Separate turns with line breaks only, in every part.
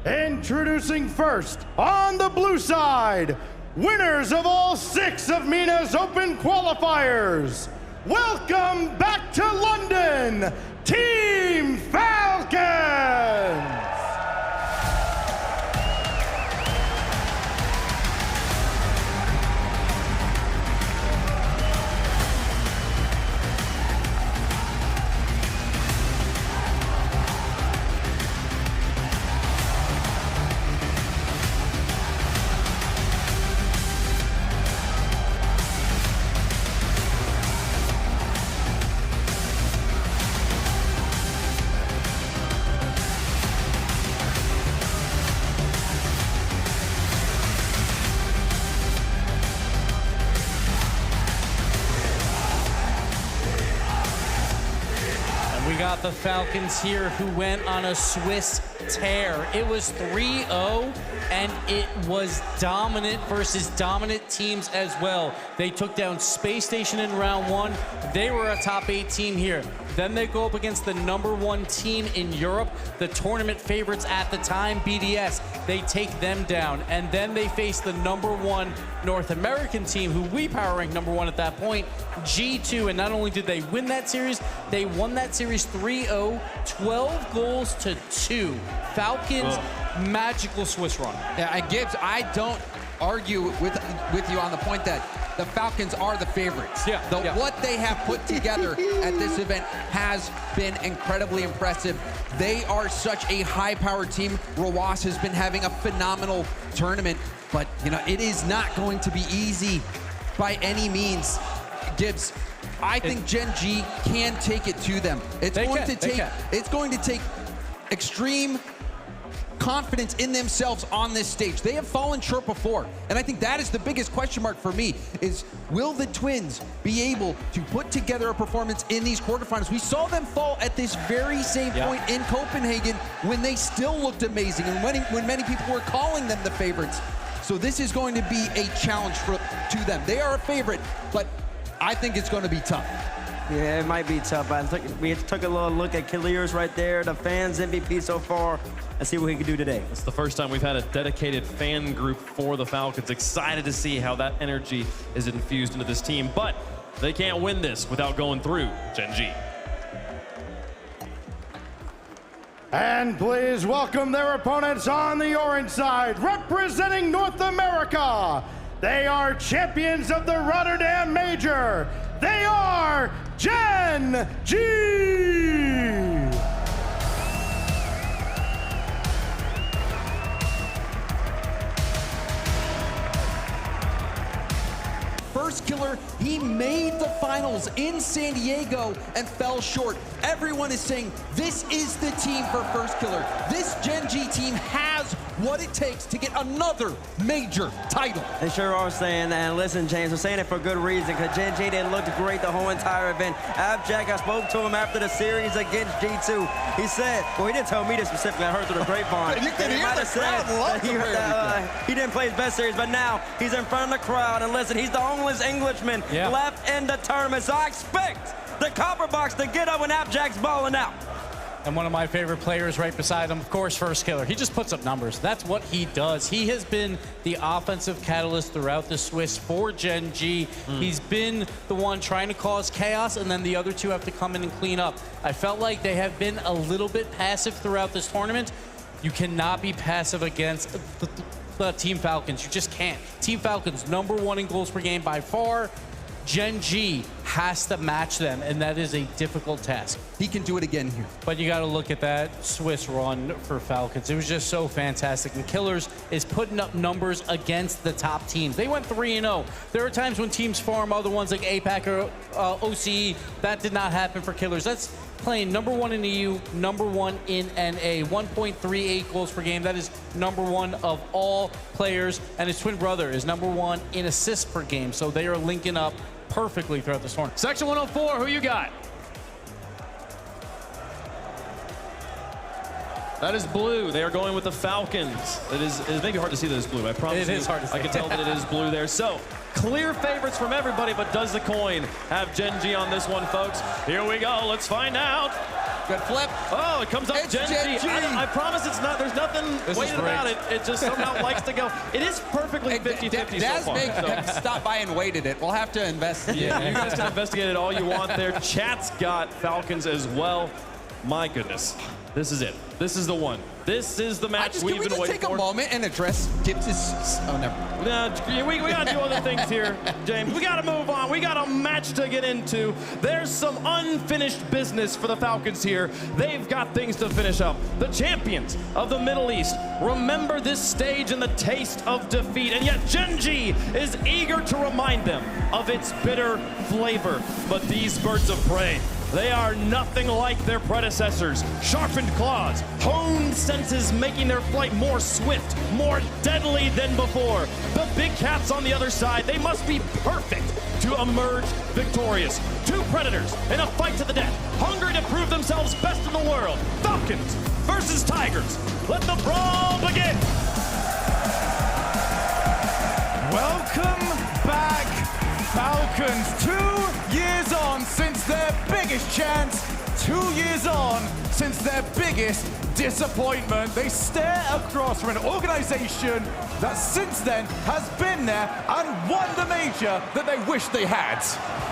Introducing first, on the blue side, winners of all 6 of MENA's Open qualifiers. Welcome back to London, Team Falcons!
We got the Falcons here who went on a Swiss tear. It was 3-0, and it was dominant versus dominant teams as well. They took down Space Station in round 1. They were a top 8 team here. Then they go up against the #1 team in Europe, the tournament favorites at the time, BDS. They take them down, and then they face the #1 North American team, who we power ranked #1 at that point, G2. And not only did they win that series, they won that series 3-0, 12 goals to 2. Falcons, magical Swiss run.
Yeah, and Gibbs, I don't argue with you on the point that the Falcons are the favorites. What they have put together at this event has been incredibly impressive. They are such a high-powered team. Rawas has been having a phenomenal tournament, but you know it is not going to be easy by any means. Gibbs, I think Gen.G can take it to them. It's going to take extreme confidence in themselves on this stage. They have fallen short before, and I think that is the biggest question mark for me, is will the Twins be able to put together a performance in these quarterfinals? We saw them fall at this very same point in Copenhagen when they still looked amazing and when many people were calling them the favorites. So this is going to be a challenge to them. They are a favorite, but I think it's going to be tough.
Yeah, it might be tough. We took a little look at Kaliers right there, the fans MVP so far. Let's see what he can do today.
It's the first time we've had a dedicated fan group for the Falcons. Excited to see how that energy is infused into this team, but they can't win this without going through Gen.G.
And please welcome their opponents on the orange side, representing North America. They are champions of the Rotterdam Major. They are Gen.G.
First killer, he made the finals in San Diego and fell short. Everyone is saying this is the team for First Killer. This Gen.G team has what it takes to get another major title.
They sure are saying that. And listen, James, I'm saying it for good reason, because Gen.G didn't look great the whole entire event. Abjack, I spoke to him after the series against G2. He said, well, he didn't tell me this specifically, I heard through the grapevine.
You can hear the crowd love
he didn't play his best series, but now he's in front of the crowd. And listen, he's the only Englishman left in the tournament, so I expect the Copper Box to get up when Abjack's balling out.
And one of my favorite players right beside him, of course, First Killer. He just puts up numbers. That's what he does. He has been the offensive catalyst throughout the Swiss for Gen.G. He's been the one trying to cause chaos, and then the other two have to come in and clean up. I felt like they have been a little bit passive throughout this tournament. You cannot be passive against the Team Falcons. You just can't. Team Falcons, #1 in goals per game by far. Gen.G has to match them, and that is a difficult task.
He can do it again here.
But you got to look at that Swiss run for Falcons. It was just so fantastic. And Killers is putting up numbers against the top teams. They went 3-0. There are times when teams farm other ones like APAC or OCE. That did not happen for Killers. That's playing #1 in EU, #1 in NA, 1.38 goals per game. That is #1 of all players. And his twin brother is #1 in assists per game. So they are linking up perfectly throughout this tournament.
Section 104, who you got? That is blue. They are going with the Falcons. It is maybe hard to see that it's blue. I promise
it is hard to see.
I can tell that it is blue there. So, clear favorites from everybody, but does the coin have Gen.G on this one, folks? Here we go. Let's find out.
Good flip.
Oh, it comes up
It's
Gen.G.
Gen.G.
I promise it's not, there's nothing weighted about it. It just somehow likes to go. It is perfectly 50-50 so far.
Stopped by and weighted it. We'll have to investigate.
Yeah, you guys can investigate it all you want there. Chat's got Falcons as well. My goodness. This is it. This is the one. This is the match we've been waiting for.
Can we just take a moment and address Gibbs' oh, never.
We got to do other things here, James. We got to move on. We got a match to get into. There's some unfinished business for the Falcons here. They've got things to finish up. The champions of the Middle East remember this stage and the taste of defeat, and yet Gen.G is eager to remind them of its bitter flavor. But these birds of prey, they are nothing like their predecessors. Sharpened claws, honed senses making their flight more swift, more deadly than before. The big cats on the other side, they must be perfect to emerge victorious. Two predators in a fight to the death, hungry to prove themselves best in the world. Falcons versus Tigers. Let the brawl begin.
Welcome back, Falcons. 2 years on since their biggest chance. 2 years on since their biggest disappointment. They stare across from an organization that since then has been there and won the major that they wish they had.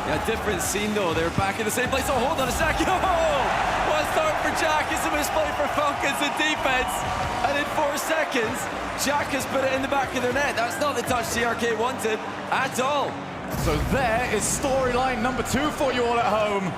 Yeah, different scene though. They're back in the same place. Oh, hold on a second. Oh, what a start for Jack. It's a misplay for Falcons in defense. And in 4 seconds, Jack has put it in the back of their net. That's not the touch TRK wanted at all.
So there is storyline number 2 for you all at home.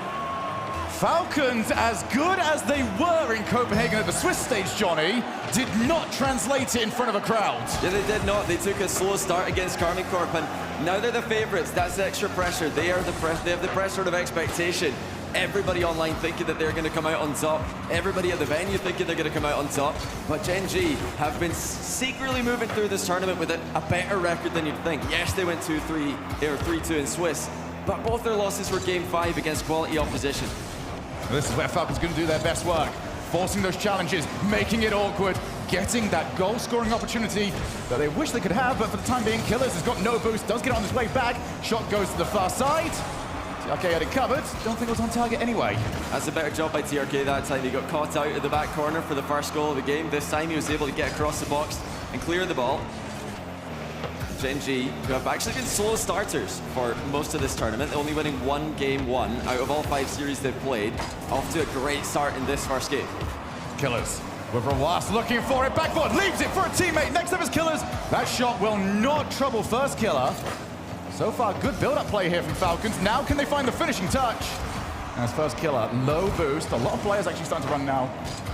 Falcons, as good as they were in Copenhagen at the Swiss stage, Johnny, did not translate it in front of a crowd.
Yeah, they did not. They took a slow start against Carmen Corp, and now they're the favorites. That's extra pressure. They have the pressure of expectation. Everybody online thinking that they're going to come out on top. Everybody at the venue thinking they're going to come out on top. But Gen.G have been secretly moving through this tournament with a better record than you'd think. Yes, they went 2-3, or 3-2 in Swiss, but both their losses were Game 5 against quality opposition.
This is where Falcons going to do their best work. Forcing those challenges, making it awkward, getting that goal-scoring opportunity that they wish they could have, but for the time being, Killers has got no boost, does get on his way back. Shot goes to the far side. TRK had it covered. Don't think it was on target anyway.
That's a better job by TRK that time. He got caught out of the back corner for the first goal of the game. This time he was able to get across the box and clear the ball. Gen.G, who have actually been slow starters for most of this tournament, only winning Game 1 out of all 5 series they've played. Off to a great start in this first game.
Killers with Rawas looking for it. Backboard leaves it for a teammate. Next up is Killers. That shot will not trouble first killer. So far, good build-up play here from Falcons. Now can they find the finishing touch? As first killer, low boost. A lot of players actually starting to run now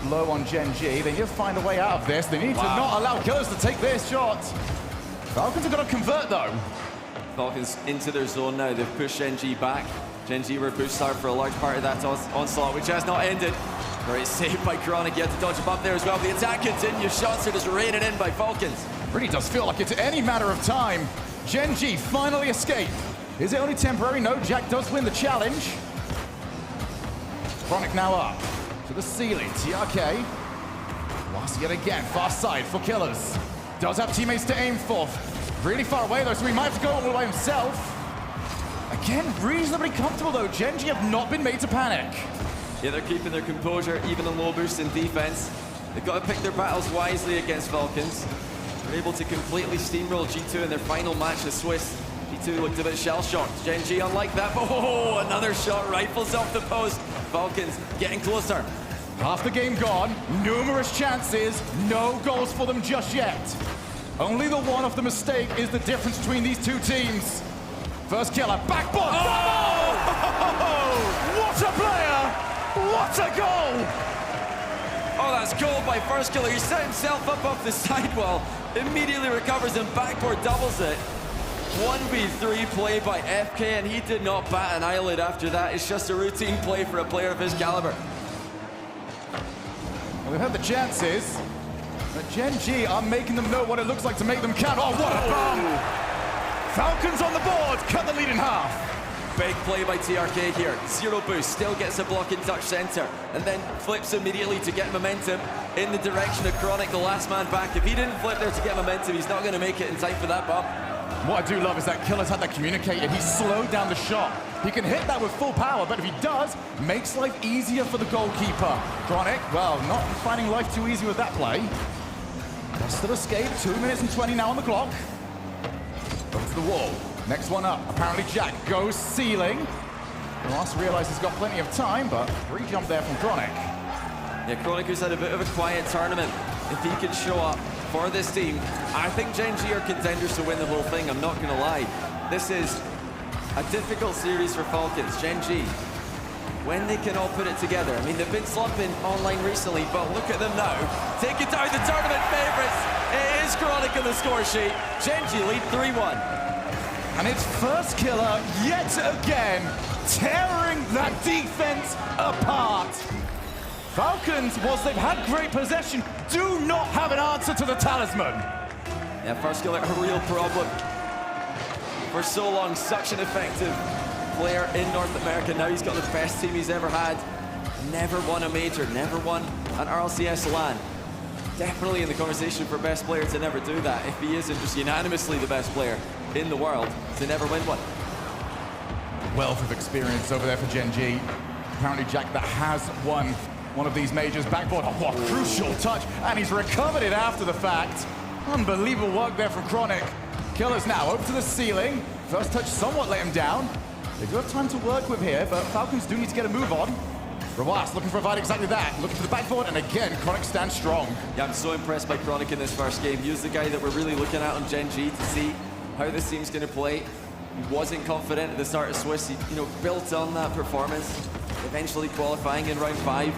low on Gen.G. They need to find a way out of this. They need to not allow Killers to take this shot. Falcons have got to convert though.
Falcons into their zone now. They've pushed Gen.G back. Gen.G were pushed hard for a large part of that onslaught, which has not ended. Great save by Chronic. He had to dodge him up there as well. The attack continues. Shots are just raining in by Falcons.
Really does feel like it's any matter of time. Gen.G finally escape. Is it only temporary? No, Jack does win the challenge. Chronic now up to the ceiling. TRK. Lost yet again. Far side for Killers. Does have teammates to aim for. Really far away though, so he might have to go all by himself. Again, reasonably comfortable though. Gen.G have not been made to panic.
Yeah, they're keeping their composure, even on low boost in defense. They've got to pick their battles wisely against Falcons. They're able to completely steamroll G2 in their final match with Swiss. G2 looked a bit shell-shocked. Gen.G unlike that, but oh, another shot rifles off the post. Falcons getting closer.
Half the game gone, numerous chances, no goals for them just yet. Only the one off the mistake is the difference between these two teams. First killer, backboard! Oh! What a player! What a goal!
Oh, that's goal by first killer. He set himself up off the sidewall, immediately recovers and backboard doubles it. 1v3 play by FK, and he did not bat an eyelid after that. It's just a routine play for a player of his caliber.
Well, we've had the chances, but Gen.G are making them know what it looks like to make them count. Oh, what a bomb! Falcons on the board, cut the lead in half.
Big play by TRK here. Zero boost, still gets a block in touch center, and then flips immediately to get momentum in the direction of Chronic, the last man back. If he didn't flip there to get momentum, he's not going to make it in time for that bump.
What I do love is that Killer's had that communicated. He slowed down the shot He can hit that with full power, but if he does, makes life easier for the goalkeeper. Chronic, well, not finding life too easy with that play. Busted escape, 2 minutes and 20 now on the clock. Over to the wall. Next one up. Apparently Jack goes ceiling. Ross realizes he's got plenty of time, but free jump there from Chronic.
Yeah, Chronic who's had a bit of a quiet tournament. If he can show up for this team, I think Gen.G are contenders to win the whole thing, I'm not gonna lie. This is a difficult series for Falcons. Gen.G, when they can all put it together. I mean, they've been slumping online recently, but look at them now. Taking down the tournament favorites. It is Chronic on the score sheet. Gen.G lead 3-1.
And it's first killer yet again, tearing that defense apart. Falcons, whilst they've had great possession, do not have an answer to the talisman.
Yeah, first killer, a real problem. For so long, such an effective player in North America. Now he's got the best team he's ever had. Never won a major, never won an RLCS LAN. Definitely in the conversation for best player to never do that, if he isn't just unanimously the best player in the world to never win one.
Wealth of experience over there for Gen.G. Apparently Jack that has won one of these majors. Backboard, oh, what a crucial touch, and he's recovered it after the fact. Unbelievable work there from Chronic. Killers now over to the ceiling. First touch somewhat let him down. They do have time to work with here, but Falcons do need to get a move on. Rawas looking to provide exactly that. Looking for the backboard, and again, Chronic stands strong. Yeah,
I'm so impressed by Chronic in this first game. He was the guy that we're really looking at on Gen.G to see how this team's going to play. He wasn't confident at the start of Swiss. He, built on that performance, eventually qualifying in round 5.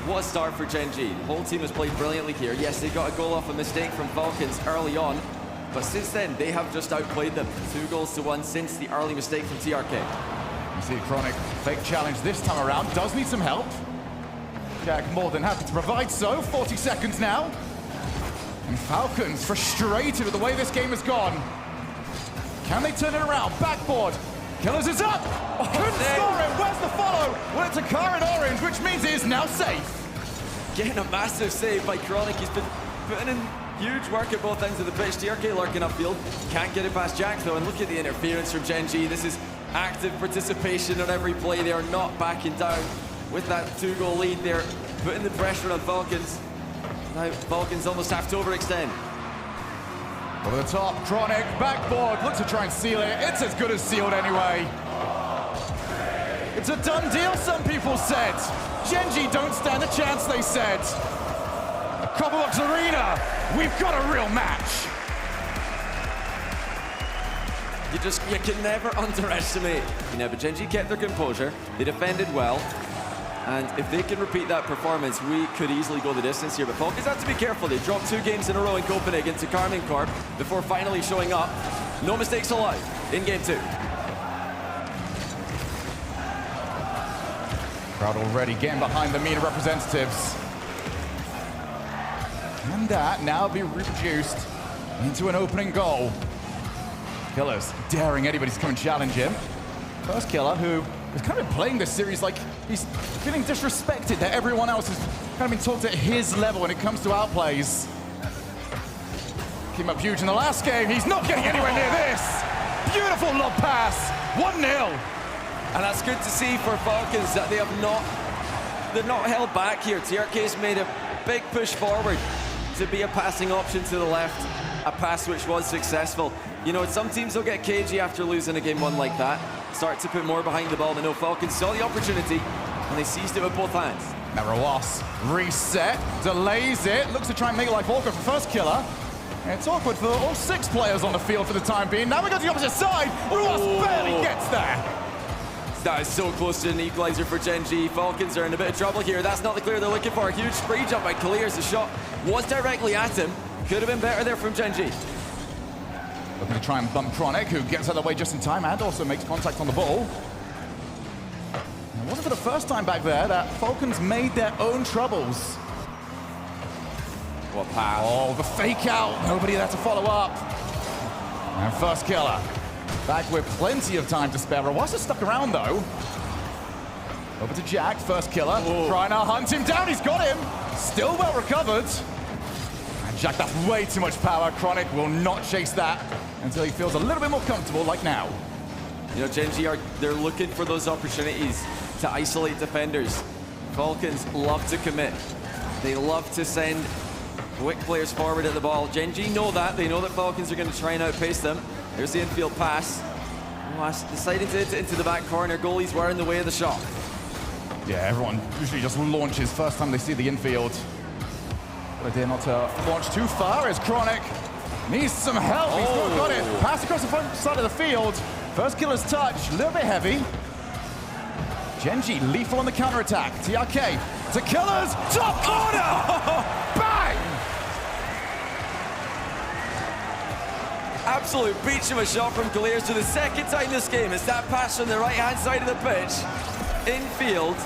What a start for Gen.G. The whole team has played brilliantly here. Yes, they got a goal off a mistake from Falcons early on, but since then, they have just outplayed them. 2-1 since the early mistake from TRK.
You see Chronic, fake challenge this time around, does need some help. Jack more than happy to provide so, 40 seconds now. And Falcons frustrated with the way this game has gone. Can they turn it around? Backboard, Killers is up! Couldn't score it, where's the follow? Well, it's a car in orange, which means it is now safe.
Getting a massive save by Chronic. He's been putting in huge work at both ends of the pitch. TRK lurking upfield, can't get it past Jack though, and look at the interference from Gen.G. This is active participation on every play. They are not backing down with that 2-goal lead. They're putting the pressure on Falcons. Now Falcons almost have to overextend.
Over the top, Chronic, backboard, looks to try and seal it. It's as good as sealed anyway. It's a done deal, some people said. Gen.G don't stand a chance, they said. Copperbox Arena, we've got a real match.
You can never underestimate. But Gen.G kept their composure. They defended well. And if they can repeat that performance, we could easily go the distance here. But Falcons have to be careful. They dropped 2 games in a row in Copenhagen to Karmine Corp before finally showing up. No mistakes allowed in game 2.
Crowd already getting behind the MENA representatives. Can that now be reproduced into an opening goal? Killers daring anybody to come and challenge him. First killer who has kind of been playing this series like he's feeling disrespected, that everyone else has kind of been talked at his level when it comes to outplays. Came up huge in the last game. He's not getting anywhere near this. Beautiful lob pass. 1-0.
And that's good to see for Falcons that they're not held back here. TRK's made a big push forward to be a passing option to the left, a pass which was successful. Some teams will get cagey after losing a game 1 like that, start to put more behind the ball, but no, Falcons saw the opportunity and they seized it with both hands.
Now Rawas reset, delays it, looks to try and make life awkward for first killer. And it's awkward for all 6 players on the field for the time being. Now we go to the opposite side, Rawas barely gets there.
That is so close to an equalizer for Gen.G. Falcons are in a bit of trouble here. That's not the clear they're looking for. A huge spree jump by Clears. The shot was directly at him. Could have been better there from Gen.G.
Looking to try and bump Chronic, who gets out of the way just in time and also makes contact on the ball. It wasn't for the first time back there that Falcons made their own troubles.
What pass?
Oh, the fake out. Nobody there to follow up. And first killer. Back with plenty of time to spare. Rawas is stuck around though. Over to Jack, first killer. Trying to hunt him down, he's got him. Still well recovered. And Jack, that's way too much power. Chronic will not chase that until he feels a little bit more comfortable, like now.
You know, Gen.G they're looking for those opportunities to isolate defenders. Falcons love to commit. They love to send quick players forward at the ball. Gen.G know that. They know that Falcons are going to try and outpace them. There's the infield pass. Deciding to hit it into the back corner. Goalies were in the way of the shot.
Yeah, everyone usually just launches first time they see the infield. But I dare not to launch too far as Chronic needs some help. He's still got it. Pass across the front side of the field. First killer's touch, a little bit heavy. Gen.G lethal on the counterattack. TRK to killers, top corner! Bang!
Absolute beach of a shot from Clears for the second time this game. It's that pass from the right-hand side of the pitch. Infield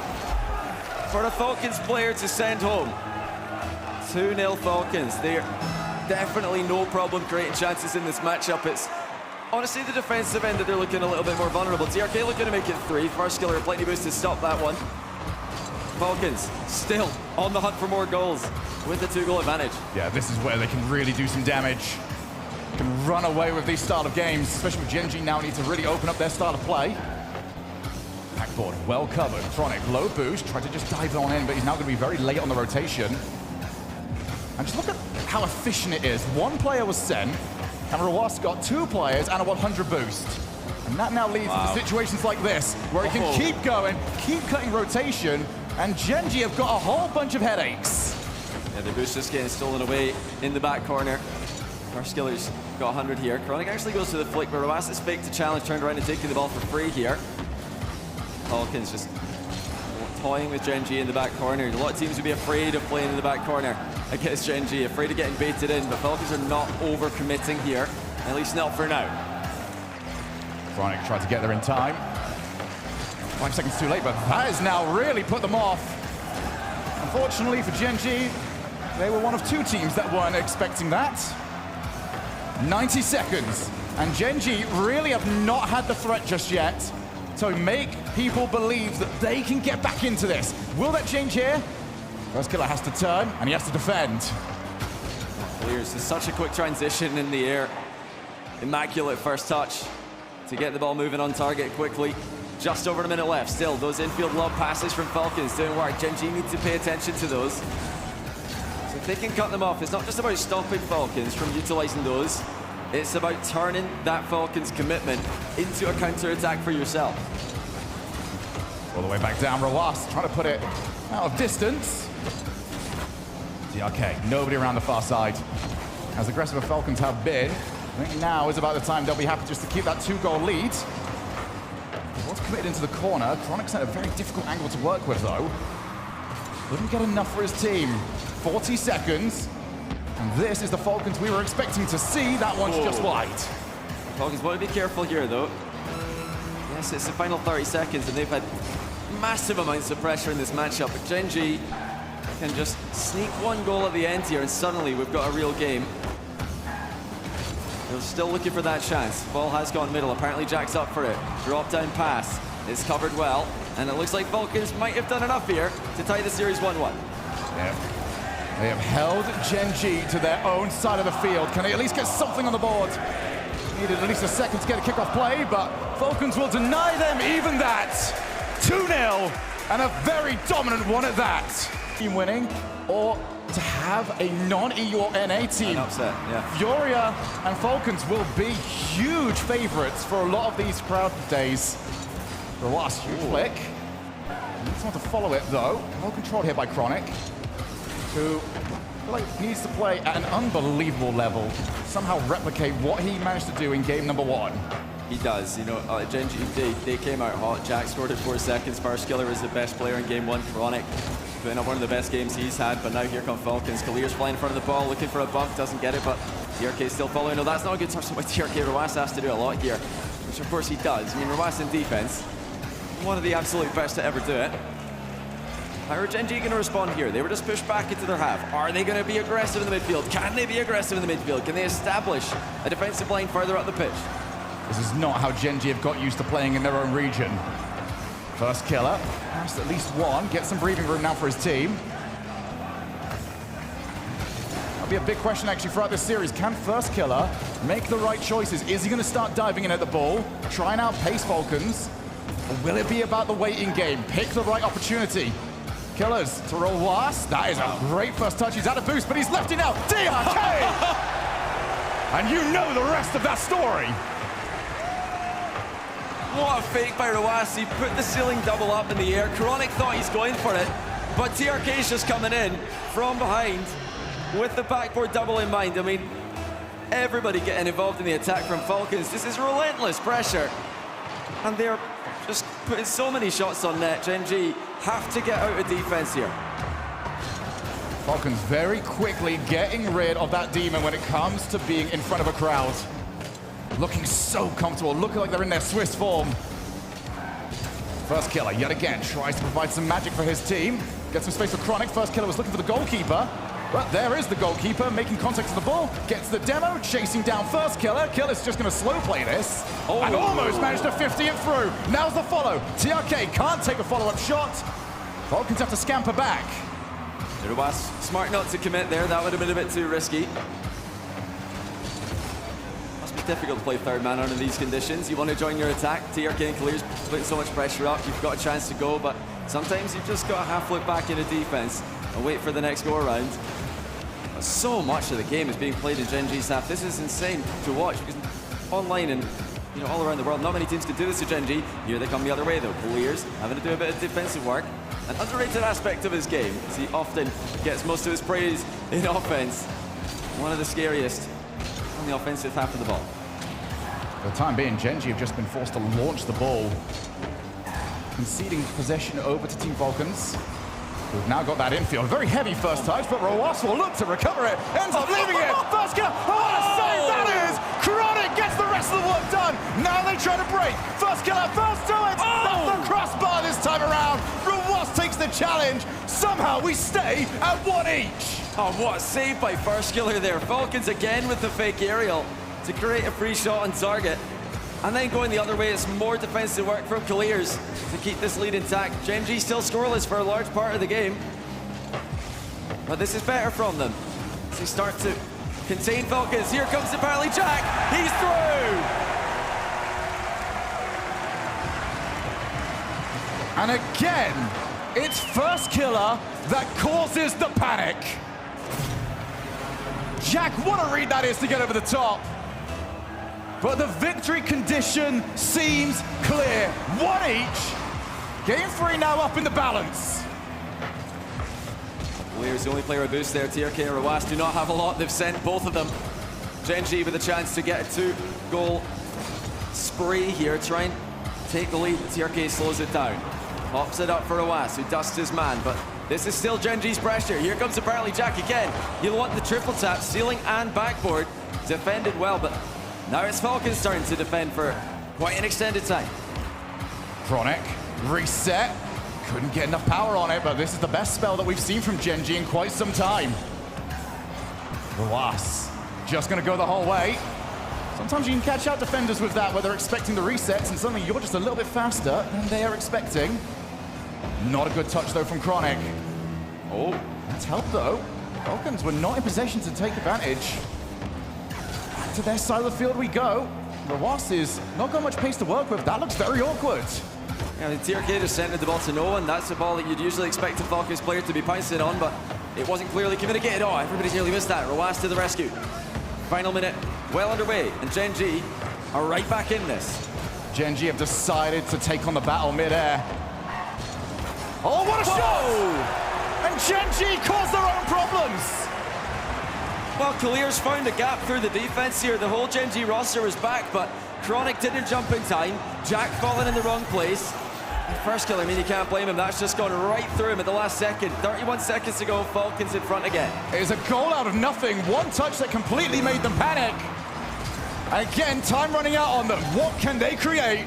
for a Falcons player to send home. 2-0 Falcons. They're definitely no problem creating chances in this matchup. It's honestly the defensive end that they're looking a little bit more vulnerable. TRK looking to make it 3. First killer, plenty boost to stop that one. Falcons still on the hunt for more goals with a 2-goal advantage.
Yeah, this is where they can really do some damage. Can run away with these style of games, especially with Gen.G now need to really open up their style of play. Backboard well covered. Chronic low boost, tried to just dive on in, but he's now going to be very late on the rotation. And just look at how efficient it is. One player was sent, and Rawas got 2 players and a 100 boost. And that now leads to situations like this, where he can keep going, keep cutting rotation, and Gen.G have got a whole bunch of headaches.
Yeah, the boost just getting stolen away in the back corner. First killer's got 100 here. Chronic actually goes to the flick, but Rawas is fake to challenge, turned around and taking the ball for free here. Falcons just toying with Gen.G in the back corner. A lot of teams would be afraid of playing in the back corner against Gen.G, afraid of getting baited in, but Falcons are not over-committing here, at least not for now.
Chronic tried to get there in time. 5 seconds too late, but that has now really put them off. Unfortunately for Gen.G, they were one of 2 teams that weren't expecting that. 90 seconds, and Gen.G really have not had the threat just yet to make people believe that they can get back into this. Will that change here? First killer has to turn, and he has to defend.
Clears is such a quick transition in the air. Immaculate first touch to get the ball moving on target quickly. Just over a minute left. Still, those infield lob passes from Falcons doing work. Gen.G needs to pay attention to those. So if they can cut them off, it's not just about stopping Falcons from utilizing those. It's about turning that Falcons commitment into a counter-attack for yourself.
All the way back down, Rawas trying to put it out of distance. TRK, nobody around the far side. As aggressive as Falcons have been, I think now is about the time they'll be happy just to keep that 2-goal lead. Was committed into the corner. Chronic's had a very difficult angle to work with, though. Couldn't get enough for his team. 40 seconds. And this is the Falcons we were expecting to see. That one's just wide.
Falcons want to be careful here, though. Yes, it's the final 30 seconds, and they've had massive amounts of pressure in this matchup. But Gen.G can just sneak 1 goal at the end here, and suddenly we've got a real game. They're still looking for that chance. Ball has gone middle. Apparently Jack's up for it. Drop down pass. It's covered well. And it looks like Falcons might have done enough here to tie the series 1-1.
Yeah. They have held Gen.G to their own side of the field. Can they at least get something on the board? Needed at least a second to get a kickoff play, but Falcons will deny them even that. 2-0, and a very dominant one at that. Team winning, or to have a non-EU or NA team.
An upset, yeah.
Furia and Falcons will be huge favorites for a lot of these crowd days. The last huge flick. Needs want to follow it though. Well controlled here by Chronic, who needs to play at an unbelievable level. Somehow replicate what he managed to do in game number 1.
He does, you know, Gen.G, they came out hot. Jack scored at 4 seconds. First killer was the best player in game 1, Chronic. Putting up one of the best games he's had, but now here come Falcons. Kalir's flying in front of the ball, looking for a bump, doesn't get it, but TRK still following. No, that's not a good touch by TRK. Rawas has to do a lot here, which of course he does. I mean, Rawas in defense, one of the absolute best to ever do it. How are Gen.G going to respond here? They were just pushed back into their half. Are they going to be aggressive in the midfield? Can they be aggressive in the midfield? Can they establish a defensive line further up the pitch?
This is not how Gen.G have got used to playing in their own region. First killer, has at least 1. Get some breathing room now for his team. That'll be a big question actually throughout this series. Can First Killer make the right choices? Is he going to start diving in at the ball, try and outpace Falcons? Or will it be about the waiting game? Pick the right opportunity. Killers to Rowas. That is a great first touch. He's out of boost, but he's left it now. DRK! And you know the rest of that story.
What a fake by Rowas. He put the ceiling double up in the air. Chronic thought he's going for it, but TRK's just coming in from behind with the backboard double in mind. I mean, everybody getting involved in the attack from Falcons. This is relentless pressure. And they're just putting so many shots on net. Gen.G have to get out of defense here.
Falcons very quickly getting rid of that demon when it comes to being in front of a crowd. Looking so comfortable, looking like they're in their Swiss form. First Killer, yet again, tries to provide some magic for his team. Gets some space for Chronic. First Killer was looking for the goalkeeper. But there is the goalkeeper, making contact with the ball. Gets the demo, chasing down First Killer. Killer's just going to slow play this. And almost managed to 50 it through. Now's the follow. TRK can't take a follow-up shot. Falcons have to scamper back.
Rowas smart not to commit there. That would have been a bit too risky. Must be difficult to play third man under these conditions. You want to join your attack. TRK and Clear's putting so much pressure up. You've got a chance to go, but sometimes you've just got to half look back into defense and wait for the next go around. So much of the game is being played in Gen.G staff. This is insane to watch because online and all around the world, not many teams can do this to Gen.G. Here they come the other way though. Clears having to do a bit of defensive work. An underrated aspect of his game is he often gets most of his praise in offense. One of the scariest on the offensive half of the ball.
For the time being, Gen.G have just been forced to launch the ball, conceding possession over to Team Falcons. We've now got that infield. Very heavy first touch, but Rowas will look to recover it. Ends up leaving it. First Killer. Oh, what a save that is! Chronic gets the rest of the work done. Now they try to break. First Killer, first to it. That's the crossbar this time around. Rowas takes the challenge. Somehow we stay at one each.
Oh, what a save by First Killer there. Falcons again with the fake aerial to create a free shot on target. And then going the other way, it's more defensive work from Clears to keep this lead intact. Gen.G still scoreless for a large part of the game. But this is better from them as they start to contain Falcons. Here comes apparently Jack. He's through.
And again, it's First Killer that causes the panic. Jack, what a read that is to get over the top. But the victory condition seems clear. One each. Game 3 now up in the balance.
Clears the only player with boost there. TRK and Rowas do not have a lot. They've sent both of them. Gen.G with a chance to get a 2-goal spree here. Try and take the lead. TRK slows it down. Pops it up for Rowas, who dusts his man. But this is still Gen.G's pressure. Here comes apparently Jack again. He'll want the triple tap, ceiling and backboard. Defended well, but now it's Falcons' turn to defend for quite an extended time.
Chronic, reset. Couldn't get enough power on it, but this is the best spell that we've seen from Gen.G in quite some time. Rowas, just gonna go the whole way. Sometimes you can catch out defenders with that, where they're expecting the resets, and suddenly you're just a little bit faster than they are expecting. Not a good touch, though, from Chronic. Oh, that's helped, though. Falcons were not in possession to take advantage. To their side of the field we go. Rowas is not got much pace to work with. That looks very awkward.
Yeah, the TRK just sent the ball to no one. That's a ball that you'd usually expect a Falcons player to be pouncing on, but it wasn't clearly communicated. Oh, everybody's nearly missed that. Rowas to the rescue. Final minute, well underway, and Gen.G are right back in this.
Gen.G have decided to take on the battle mid-air. Oh, what a shot! And Gen.G caused their own problems.
Well, Clears found a gap through the defense here. The whole Gen.G roster was back, but Chronic didn't jump in time. Jack falling in the wrong place. And First Killer, I mean, you can't blame him. That's just gone right through him at the last second. 31 seconds to go, Falcons in front again.
It is a goal out of nothing. One touch that completely made them panic. Again, time running out on them. What can they create?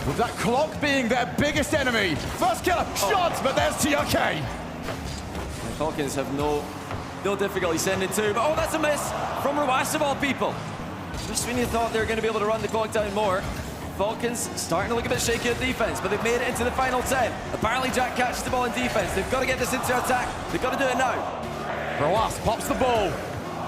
With that clock being their biggest enemy. First Killer, shots, but there's TRK.
The Falcons have no difficulty sending two, but oh, that's a miss from Rowas of all people. Just when you thought they were going to be able to run the clock down more, Falcons starting to look a bit shaky at defense, but they've made it into the final 10. Apparently Jack catches the ball in defense. They've got to get this into attack. They've got to do it now.
Rowas pops the ball.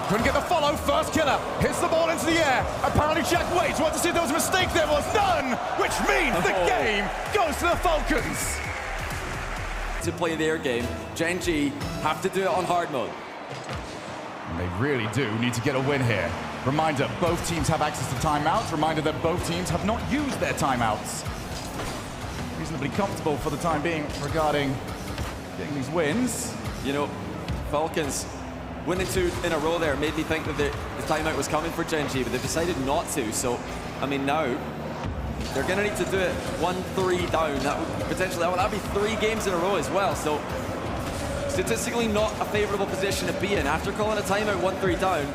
Couldn't get the follow. First killer hits the ball into the air. Apparently Jack waits. Wants to see if there was a mistake. There was none, which means the game goes to the Falcons.
To play their game, Gen.G have to do it on hard mode.
And they really do need to get a win here. Reminder, both teams have access to timeouts. Reminder that both teams have not used their timeouts. Reasonably comfortable for the time being regarding getting these wins.
You know, Falcons winning 2 in a row there made me think that the timeout was coming for Gen.G, but they've decided not to. So, I mean, now they're going to need to do it 1-3 down. That would potentially, that'd be 3 games in a row as well. So, statistically not a favorable position to be in. After calling a timeout 1-3 down,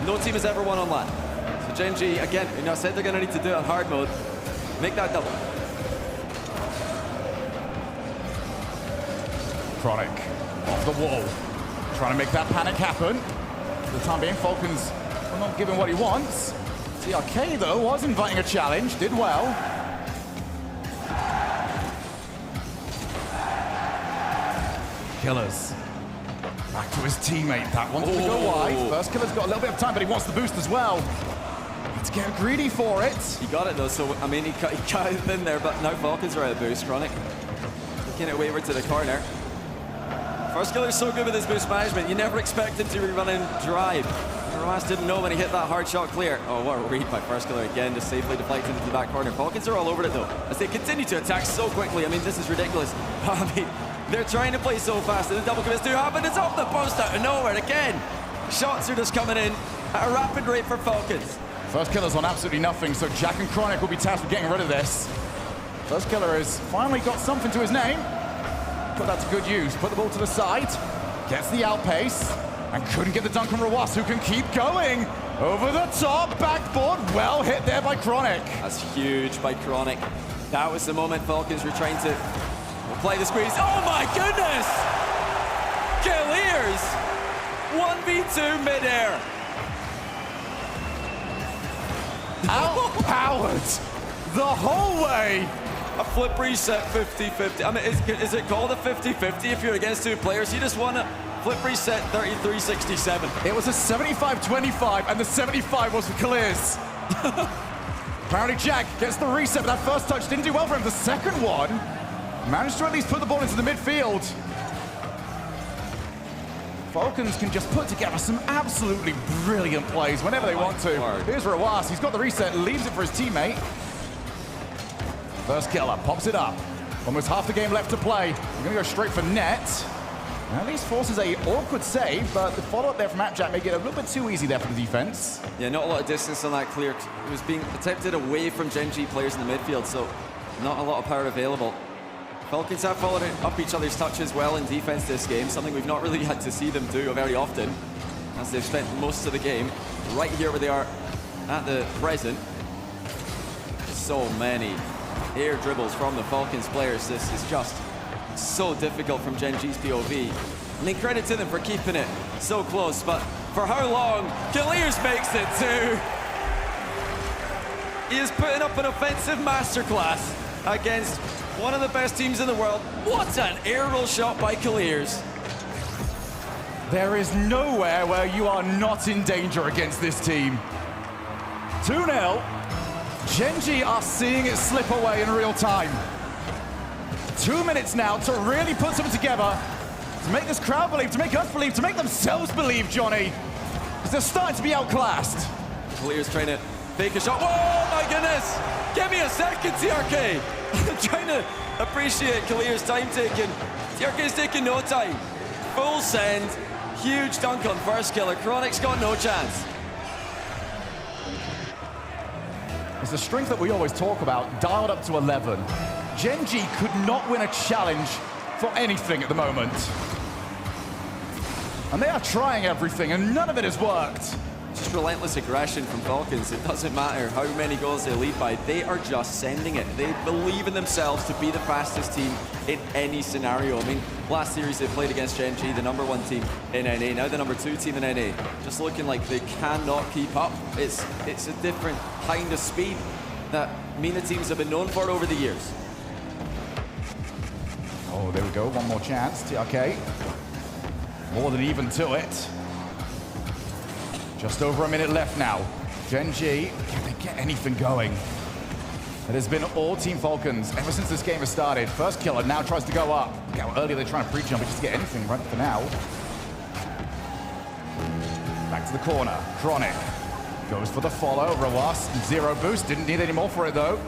no team has ever won on land. So Gen.G, again, you know, I said they're going to need to do it on hard mode. Make that double.
Chronic off the wall, trying to make that panic happen. For the time being, Falcons are not giving what he wants. TRK, though, was inviting a challenge, did well. Killers. Back to his teammate. That wants to go wide. First killer's got a little bit of time, but he wants the boost as well. Let's get greedy for it.
He got it, though, so, I mean, he got it in there, but now Falcons are out of boost. Chronic looking it wayward to the corner. First killer's so good with his boost management, you never expect him to be running drive. Romas didn't know when he hit that hard shot clear. Oh, what a read by First Killer again, just safely deflected into the back corner. Falcons are all over it, though, as they continue to attack so quickly. I mean, this is ridiculous. I mean, they're trying to play so fast, and the double commits do happen. It's off the post out of nowhere again. Shots are just coming in at a rapid rate for Falcons.
First Killer's on absolutely nothing, so Jack and Chronic will be tasked with getting rid of this. First Killer has finally got something to his name. Put that to good use. Put the ball to the side. Gets the outpace. And couldn't get the dunk on Rawas, who can keep going. Over the top, backboard. Well hit there by Chronic.
That's huge by Chronic. That was the moment Falcons were trying to play the squeeze. Oh my goodness! Killiers! 1v2 midair.
Outpowered the whole way.
A flip reset 50-50. I mean, is it called a 50-50 if you're against 2 players? You just won a flip reset 33-67.
It was a 75-25, and the 75 was for Killiers. Apparently Jack gets the reset, but that first touch didn't do well for him. The second one managed to at least put the ball into the midfield. Falcons can just put together some absolutely brilliant plays whenever they want to. Here's Rawas, he's got the reset, leaves it for his teammate. First Killer pops it up. Almost half the game left to play. We're going to go straight for net. And at least forces a awkward save, but the follow-up there from Jack may get a little bit too easy there for the defense.
Yeah, not a lot of distance on that clear. It was being attempted away from Gen.G players in the midfield, so not a lot of power available. Falcons have followed up each other's touches well in defense this game, something we've not really had to see them do very often, as they've spent most of the game right here where they are at the present. So many air dribbles from the Falcons players. This is just so difficult from Gen.G's POV. I mean, credit to them for keeping it so close, but for how long? Killiers makes it too. He is putting up an offensive masterclass against one of the best teams in the world. What an aerial shot by Killiers.
There is nowhere where you are not in danger against this team. 2-0. Gen.G are seeing it slip away in real time. 2 minutes now to really put something together, to make this crowd believe, to make us believe, to make themselves believe, Johnny. Because they're starting to be outclassed.
Killiers trying to fake a shot. Oh my goodness! Give me a second, TRK. I'm trying to appreciate Killiers' time taking. TRK's taking no time. Full send. Huge dunk on First Killer. Chronic's got no chance.
It's the strength that we always talk about, dialed up to 11. Gen.G could not win a challenge for anything at the moment. And they are trying everything, and none of it has worked.
Just relentless aggression from Falcons. It doesn't matter how many goals they lead by. They are just sending it. They believe in themselves to be the fastest team in any scenario. I mean, last series they played against Gen.G, the #1 team in NA. Now the #2 team in NA. Just looking like they cannot keep up. It's a different kind of speed that MENA teams have been known for over the years.
Oh, there we go. One more chance. TRK. More than even to it. Just over a minute left now. Gen.G, can they get anything going? It has been all Team Falcons ever since this game has started. First killer now tries to go up. Look how early they're trying to pre-jump just to get anything right for now. Back to the corner. Chronic goes for the follow. Rawas, 0 boost. Didn't need any more for it though.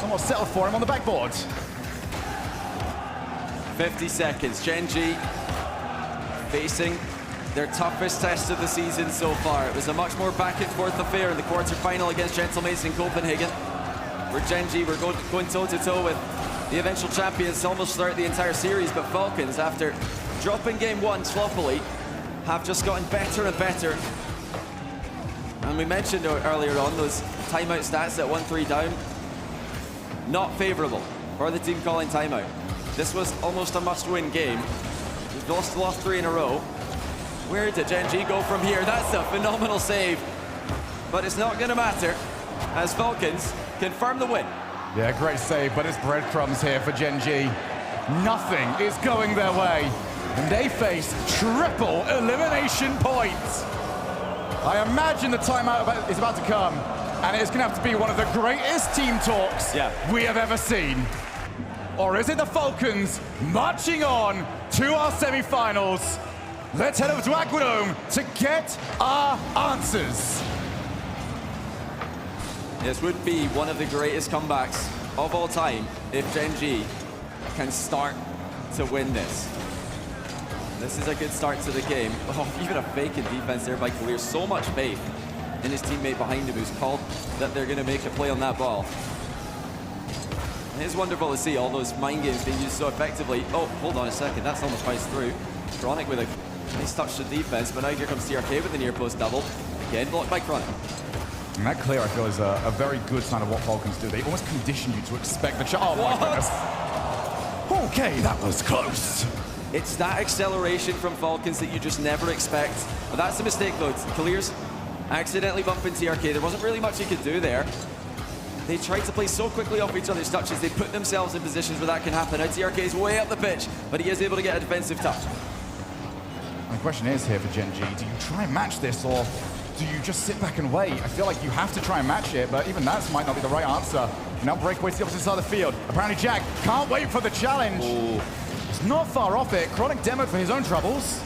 Somewhat settled for him on the backboard.
50 seconds. Gen.G facing their toughest test of the season so far. It was a much more back and forth affair in the quarterfinal against Gentlemates in Copenhagen, where Gen.G were going toe-to-toe with the eventual champions almost throughout the entire series, but Falcons, after dropping game 1 sloppily, have just gotten better and better. And we mentioned earlier on those timeout stats at 1-3 down. Not favorable for the team calling timeout. This was almost a must-win game. We've lost 3 in a row. Where did Gen.G go from here? That's a phenomenal save. But it's not going to matter, as Falcons confirm the win.
Yeah, great save, but it's breadcrumbs here for Gen.G. Nothing is going their way, and they face triple elimination points. I imagine the timeout is about to come, and it's going to have to be one of the greatest team talks we have ever seen. Or is it the Falcons marching on to our semi-finals? Let's head over to Aqua to get our answers.
This would be one of the greatest comebacks of all time if Gen.G can start to win this. This is a good start to the game. Oh, even a fake in defense there by Clear. So much faith in his teammate behind him who's called that they're going to make a play on that ball. It is wonderful to see all those mind games being used so effectively. Oh, hold on a second. That's almost bounced through. Chronic with a nice touch to defense, but now here comes TRK with the near post double. Again, blocked by Chronic.
And that clear, I feel, is a very good sign of what Falcons do. They almost condition you to expect the shot. Oh, my goodness. Okay, that was close.
It's that acceleration from Falcons that you just never expect. But that's the mistake, though. Clears accidentally bumping TRK. There wasn't really much he could do there. They tried to play so quickly off each other's touches. They put themselves in positions where that can happen. Now TRK is way up the pitch, but he is able to get a defensive touch.
The question is here for Gen.G, do you try and match this, or do you just sit back and wait? I feel like you have to try and match it, but even that might not be the right answer. Now breakaway to the opposite side of the field. Apparently Jack can't wait for the challenge.
Ooh.
It's not far off it. Chronic demoed for his own troubles.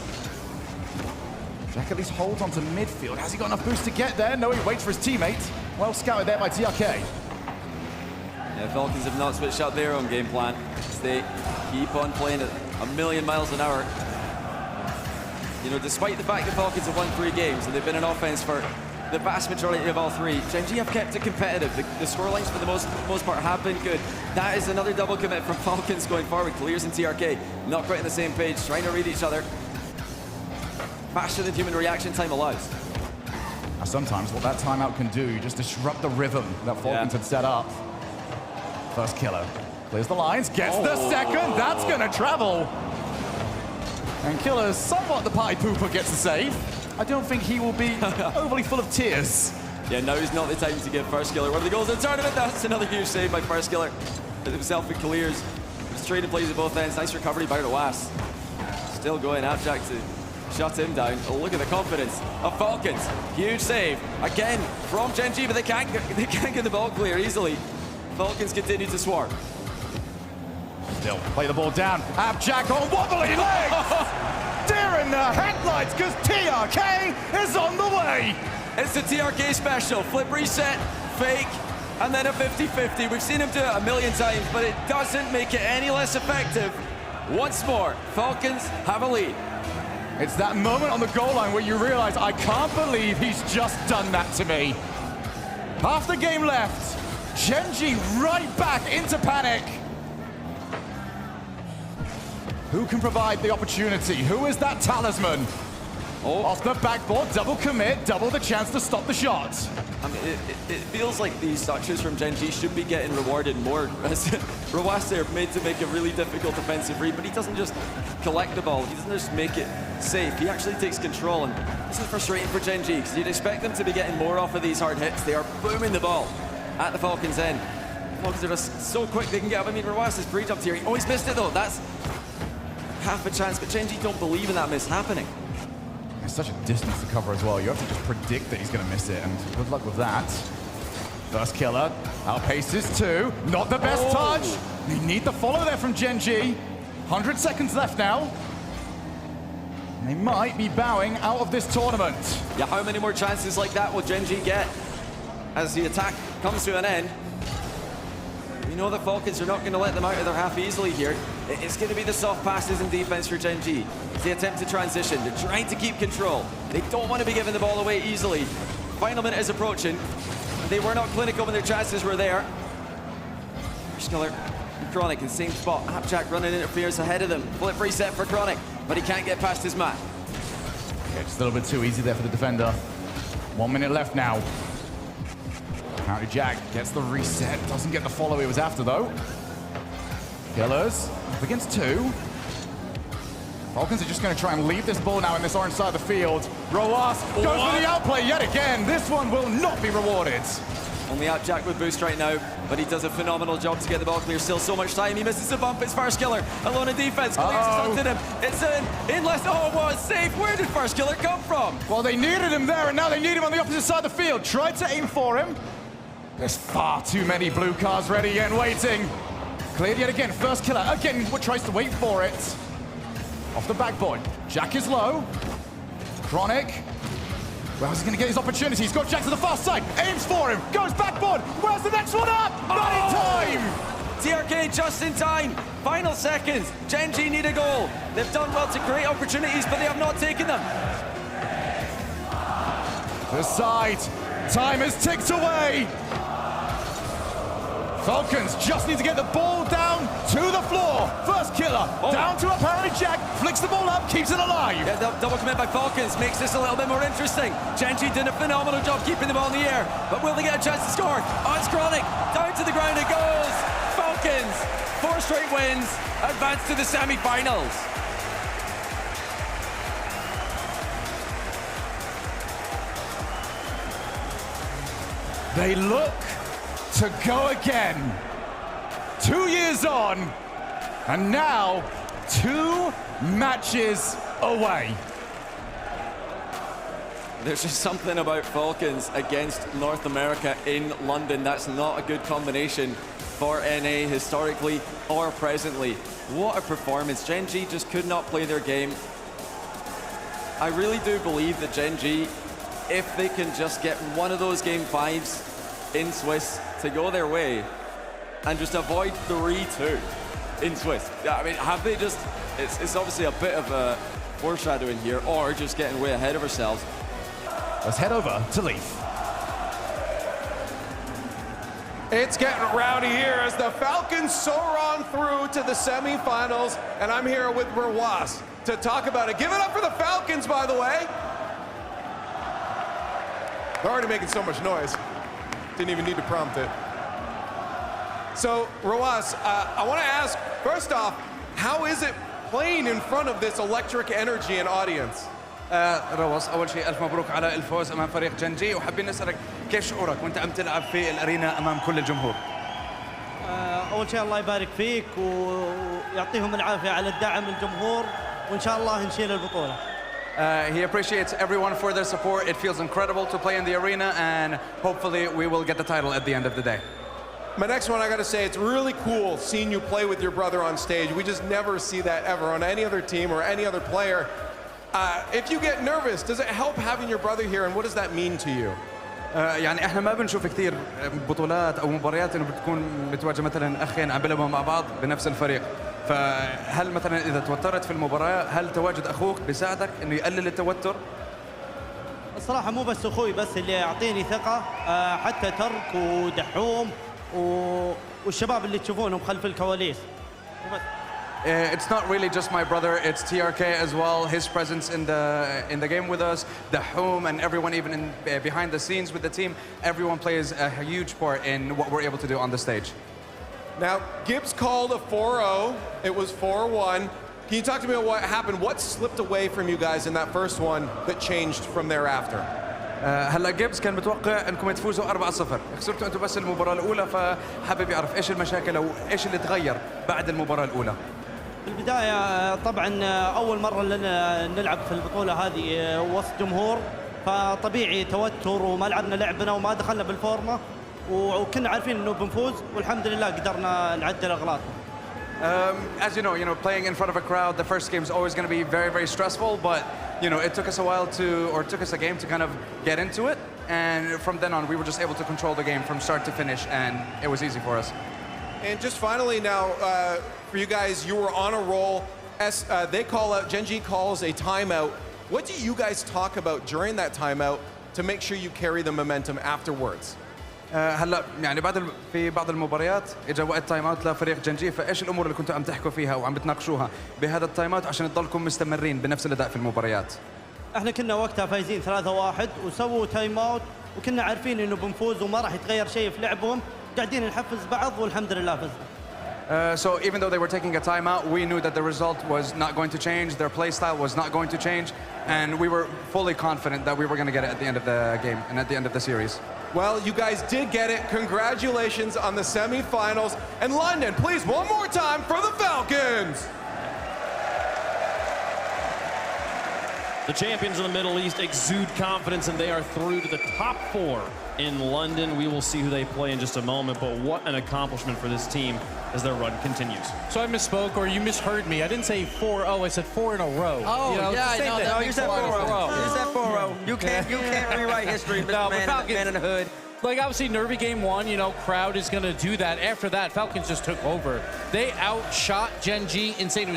Jack at least holds onto midfield. Has he got enough boost to get there? No, he waits for his teammate. Well scouted there by TRK.
Yeah, Falcons have not switched up their own game plan. They keep on playing at a million miles an hour. You know, despite the fact that Falcons have won 3 games and they've been in offense for the vast majority of all 3, Gen.G have kept it competitive. The scorelines for the most part have been good. That is another double commit from Falcons going forward. Clears and TRK not quite on the same page, trying to read each other faster than human reaction time allows.
Now sometimes what that timeout can do, just disrupt the rhythm that Falcons had set up. First killer clears the lines, gets the second. That's going to travel. And Killer's somewhat the party pooper gets the save. I don't think he will be overly full of tears.
Yeah, now is not the time to give First Killer one of the goals in the tournament. That's another huge save by First Killer. Himself and Clears. Just trading plays at both ends. Nice recovery by Rawas. Still going, Abjack to shut him down. Oh, look at the confidence of Falcons. Huge save again from Gen.G, but they can't get the ball clear easily. Falcons continue to swarm.
Still play the ball down. Abjack on wobbly legs. Deer in the headlights because TRK is on the way.
It's the TRK special. Flip reset, fake, and then a 50-50. We've seen him do it a million times, but it doesn't make it any less effective. Once more, Falcons have a lead.
It's that moment on the goal line where you realize, I can't believe he's just done that to me. Half the game left. Gen.G right back into panic. Who can provide the opportunity? Who is that talisman? Oh. Off the backboard, double commit, double the chance to stop the shot.
I mean, it feels like these touches from Gen.G should be getting rewarded more. Rawas there made to make a really difficult defensive read, but he doesn't just collect the ball. He doesn't just make it safe. He actually takes control, and this is frustrating for Gen.G because you'd expect them to be getting more off of these hard hits. They are booming the ball at the Falcons' end. Falcons are just so quick they can get up. I mean, Rawas has pre-jumped here. He always missed it though. That's half a chance, but Gen.G don't believe in that miss happening.
It's such a distance to cover as well. You have to just predict that he's going to miss it, and good luck with that. First killer outpaces two. Not the best touch. They need the follow there from Gen.G. 100 seconds left now. They might be bowing out of this tournament.
Yeah, how many more chances like that will Gen.G get as the attack comes to an end? You know the Falcons are not going to let them out of their half easily here. It's going to be the soft passes and defense for Gen.G. They attempt to transition. They're trying to keep control. They don't want to be giving the ball away easily. Final minute is approaching. They were not clinical when their chances were there. Skiller and Chronic in the same spot. Appjack running interference ahead of them. Flip reset for Chronic, but he can't get past his mat.
Okay, just a little bit too easy there for the defender. 1 minute left now. Apparently Jack gets the reset, doesn't get the follow he was after though. Killers up against two. Falcons are just going to try and leave this ball now in this orange side of the field. Roas goes for the outplay yet again. This one will not be rewarded.
Only Appjack with boost right now, but he does a phenomenal job to get the ball clear. Still so much time. He misses the bump. It's First Killer alone in defense. Clears him. It's in less. Oh, it was safe. Where did First Killer come from?
Well, they needed him there, and now they need him on the opposite side of the field. Tried to aim for him. There's far too many blue cards ready and waiting. Cleared yet again. First Killer again tries to wait for it. Off the backboard. Jack is low. Chronic. Well, he's going to get his opportunity. He's got Jack to the far side. Aims for him. Goes backboard. Where's the next one up? Not in time.
TRK just in time. Final seconds. Gen.G need a goal. They've done well to create opportunities, but they have not taken them.
To the side. Time has ticked away. Falcons just need to get the ball down to the floor. First Killer down to apparently Jack. Flicks the ball up, keeps it alive.
Yeah, double commit by Falcons makes this a little bit more interesting. Gen.G did a phenomenal job keeping the ball in the air, but will they get a chance to score? Oh, it's Chronic. Down to the ground it goes. Falcons, 4 straight wins, advance to the semi-finals.
They look to go again. 2 years on, and now 2 matches away.
There's just something about Falcons against North America in London. That's not a good combination for NA historically or presently. What a performance. Gen.G just could not play their game. I really do believe that Gen.G, if they can just get one of those game 5s in Swiss to go their way and just avoid 3-2 in Swiss. I mean, have they just, it's obviously a bit of a foreshadowing here, or just getting way ahead of ourselves.
Let's head over to Leaf.
It's getting rowdy here as the Falcons soar on through to the semifinals, and I'm here with Roas to talk about it. Give it up for the Falcons, by the way. They're already making so much noise. Didn't even need to prompt it. So, Roas, I want to ask, first off, how is it playing in front of this electric energy and audience?
روس أول شيء ألف مبروك على الفوز أمام فريق جن.G وحابين نسألك كيف شعورك وأنت عم تلعب في الأرينا أمام كل الجمهور؟
أول شيء الله يبارك فيك ويعطيهم العافية على الدعم الجمهور وإن شاء الله نشيل البطولة.
He appreciates everyone for their support. It feels incredible to play in the arena, and hopefully we will get the title at the end of the day.
My next one, I got to say, it's really cool seeing you play with your brother on stage. We just never see that ever on any other team or any other player. If you get nervous, does it help having your brother here, and what does that mean to you?
يعني احنا ما بنشوف كثير بطولات او مباريات انه بتكون بتواجه مثلا اخين عم بيلعبوا مع بعض بنفس الفريق. فهل مثلا اذا توترت في المباراه هل تواجد اخوك بيساعدك انه يقلل التوتر؟
الصراحه مو بس اخوي بس اللي يعطيني ثقه، حتى ترك ودحوم والشباب اللي تشوفونهم خلف الكواليس.
It's not really just my brother, it's TRK as well. His presence in the game with us, Dahum and everyone even behind the scenes with the team, everyone plays a huge part in what we're able to do on the stage.
Now, Gibbs called a 4-0. It was 4-1. Can you talk to me about what happened? What slipped away from you guys in that first one that changed from thereafter?
هلا جيبس كان متوقع انكم تفوزوا 4-0، خسرتوا انتم بس المباراه الاولى، فحابب يعرف ايش المشاكل او ايش اللي تغير بعد المباراه الاولى.
في البداية طبعا أول مرة لنا نلعب في البطولة هذه وسط جمهور، فطبيعي توتر وما لعبنا لعبنا وما دخلنا بالفورمة، وكنا عارفين إنه بنفوز والحمد لله قدرنا نعدل أغلاطنا.
As you know, playing in front of a crowd, the first game is always going to be very, very stressful. But it took us a while took us a game to kind of get into it. And from then on, we were just able to control the game from start to finish, and it was easy for us.
And just finally now, for you guys, you were on a roll. They call out, GEN.G calls a timeout. What do you guys talk about during that timeout to make sure you carry the momentum afterwards?
هلا يعني في بعض المباريات اجى وقت تايم اوت لفريق جنجي، فايش الامور اللي كنتوا عم تحكوا فيها وعم بتناقشوها بهذا التايم اوت عشان تضلكم مستمرين بنفس الاداء في المباريات؟
احنا كنا وقتها فايزين 3-1 وسووا تايم اوت، وكنا عارفين انه بنفوز وما راح يتغير شيء في لعبهم، قاعدين نحفز بعض والحمد لله فزنا.
So even though they were taking a timeout, we knew that the result was not going to change, their play style was not going to change, and we were fully confident that we were going to get it at the end of the game and at the end of the series.
Well, you guys did get it. Congratulations on the semifinals. And London, please, one more time for the Falcons.
The champions of the Middle East exude confidence, and they are through to the top 4 in London. We will see who they play in just a moment, but what an accomplishment for this team as their run continues.
So I misspoke, or you misheard me. I didn't say 4-0, I said 4 in a row.
Oh, yeah, I know.
No, you said 4-0. You said 4-0. You can't rewrite history, Mr. Man in the hood.
Like, obviously, Nervy game 1, crowd is going to do that. After that, Falcons just took over. They outshot GEN.G insane. It was